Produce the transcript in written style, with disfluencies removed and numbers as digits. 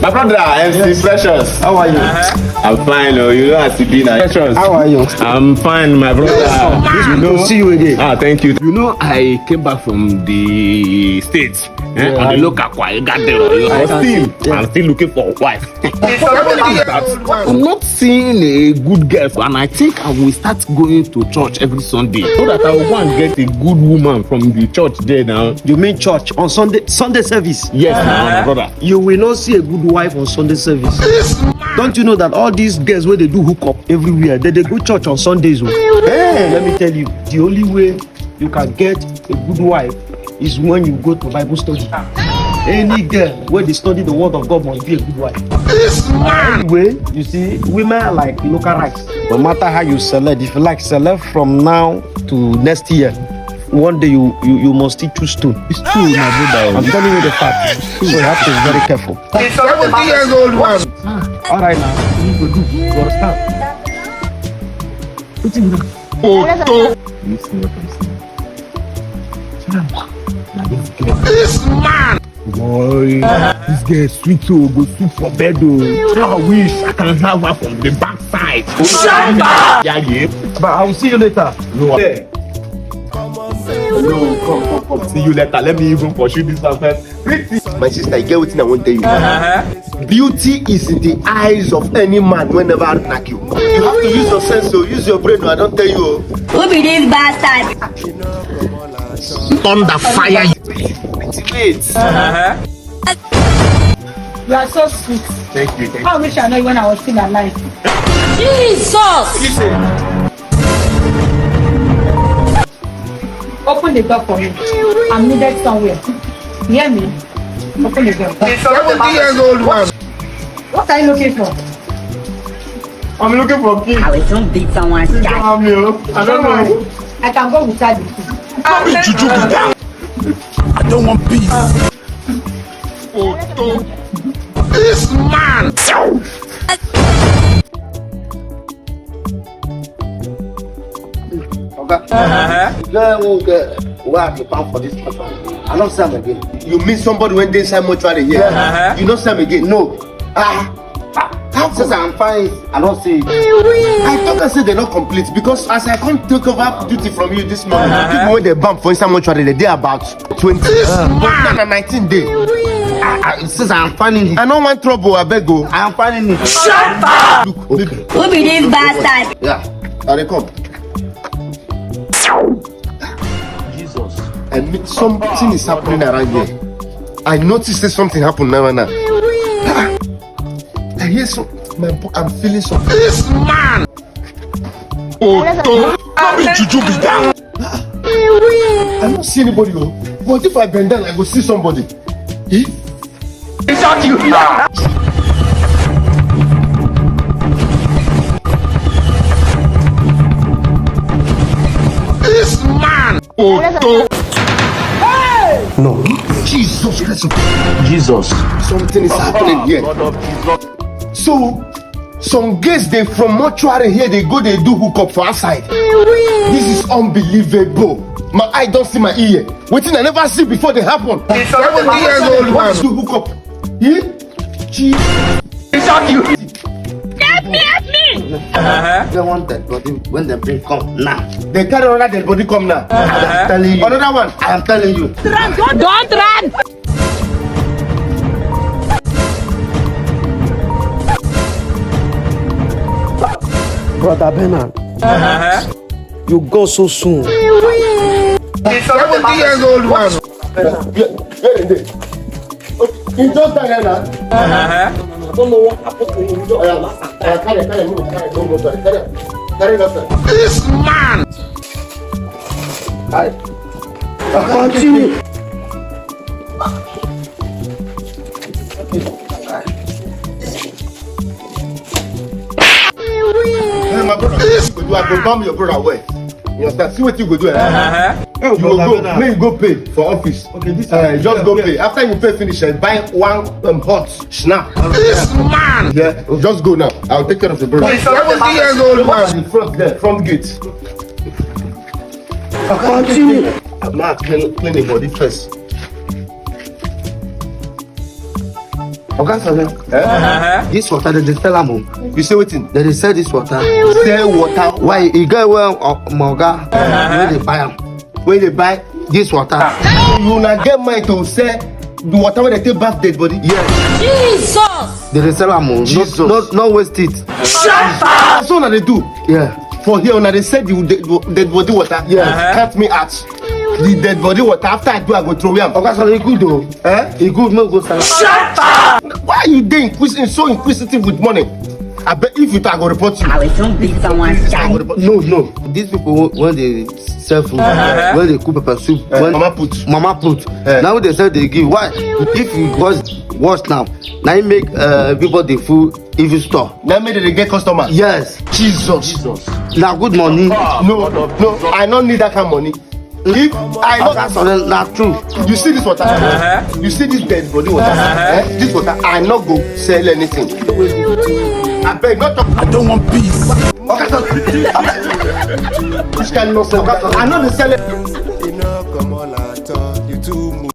My brother, MC Precious. How are you? I'm fine, oh. You know I see now. Precious. How are you? I'm fine, my brother. You know, see you again. Thank you. You know, I came back from the States. On the local choir, got there. I'm still looking for a wife. I'm not seeing a good girl, and I think I will start going to church every Sunday so that I will go and get a good woman from the church there now. You mean church on Sunday service? Yes, my brother. You will not see a good wife on Sunday service. Don't you know that all these girls where they do hook up everywhere, they go church on Sundays? Hey, let me tell you, the only way you can get a good wife is when you go to Bible study. Any girl where they study the word of God must be a good wife. Anyway, you see, women are like local rice. No matter how you select, if you like select from now to next year, one day you must eat 2 stones. It's true, my brother. I'm telling you the fact. So you have to be very careful. It's 70 years old one. All right now, you go do. You understand? What you do? Listen what I'm saying. This man. Boy, this girl is sweet, so go sweet for bed. I wish I can have her from the backside. Shut up! Yeah. But I will see you later. No. No, come. See you later. Let me even pursue this one first. My sister, I get what I want to tell you. Beauty is in the eyes of any man whenever I knock you. You have to use your sense, so use your brain. I don't tell you. Who be this bastard? Thunder fire. You are so sweet. Thank you. I wish I knew when I was still alive. Jesus! Listen. Open the door for me. I'm needed somewhere. You hear me? Open the door. It's 70 years old one. What are you looking for? I'm looking for kids. I will soon beat someone's child. I don't know. I can go without the key. I don't want peace. This man. Where have you found for this person? I don't see him again. You mean somebody went inside Montuary here? You don't see him again? No. How says I'm fine? I don't see it. I thought I said they're not complete because as I come take over duty from you this morning, people when they bump for inside Montuary, they about 20. But 19 days. It says I'm finding it. I don't want trouble, I beg you. I am finding it. Shut up! Look, okay. Who be this bastard? Yeah, now they come. Jesus. And something is happening around here. I noticed that something happened now and now. I hear some. I'm feeling something. This man. I don't see anybody. But if I bend down, I will see somebody. Eh? It's not you. This man. No. Jesus Christ. Jesus. Something is happening here. So, some guys they from Montuary here, they go, they do hook up for outside. This is unbelievable. My eye don't see my ear. Waiting I never see before they happen. It's 70 years old What man. do hook up? Yeah? Jesus. It's not you. Help me! They want that body when the bring come now. They carry another dead body come now. I'm telling you. Another one. I am telling you. Don't run! Brother Bernard, you go so soon. It's 70 years old man. He just died now. I don't know what happened to him. Carry that. This man. Continue. Hey, my brother, this you go bomb your brother away. You understand? See what you go do. You go go. When you go pay for office. Okay, this just go pay. After you pay finish, buy one hot snap. This man. Yeah, just go now. I'll take care of the brother. It's 70 years old man. In front there, front gate. Continue. I'm not clean the body first. Okay, so this water they sell am. You say wetin? They sell this water. Sell water. Why e get well Moga when they buy am? When they buy, This water. you na get mind to sell the water when they take bath dead body. Yes. Jesus! They sell am. Jesus. Not waste it. That's all they do. Yeah. For here, when they say the dead body water, count me out. The dead body water, after I do, I go throw him. Okay, so e good though. E good make we go sell am. Why are you there so inquisitive with money? I bet if you talk, I go report you. I will soon beat someone's I child. go report No. These people when they sell food, when they cook pepper soup, when Mama put. Mama put. Now they say they give. Why? If you wash now you make people the food even store. Now maybe they get customer. Yes. Jesus. Now good money. No, I don't need that kind of money. If I That's not, not true. you see this water, you see this dead body water, this water, I not go sell anything. I beg not talk. I don't want peace. Okay, so, this kind of nonsense. I know they sell it. You know, come on,